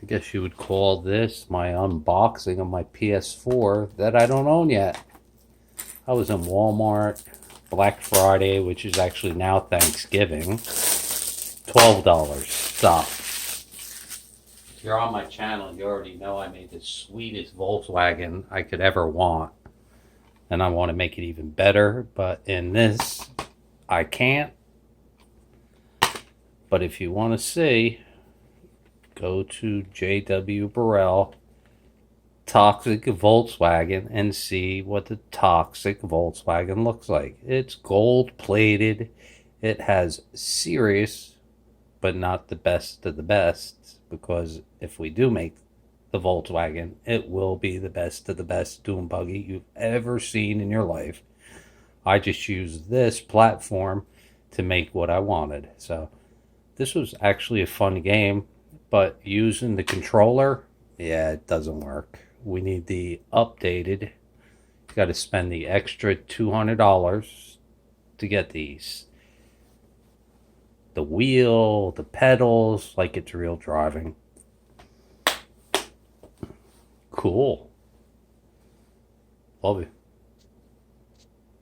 I guess you would call this my unboxing of my PS4 that I don't own yet. I was in Walmart Black Friday, which is actually now Thanksgiving. $12. Stop. If you're on my channel, you already know I made the sweetest Volkswagen I could ever want. And I want to make it even better, but in this, I can't. But if you want to see, go to J.W. Burrell Toxic Volkswagen and see what the toxic Volkswagen looks like. It's gold plated. It has serious, but not the best of the best, because if we do make the Volkswagen, it will be the best of the best dune buggy you've ever seen in your life. I just used this platform to make what I wanted. So this was actually a fun game, but using the controller, yeah, it doesn't work. We need the updated. You got to spend the extra $200 to get these. The wheel, the pedals, like it's real driving. Cool. Love it.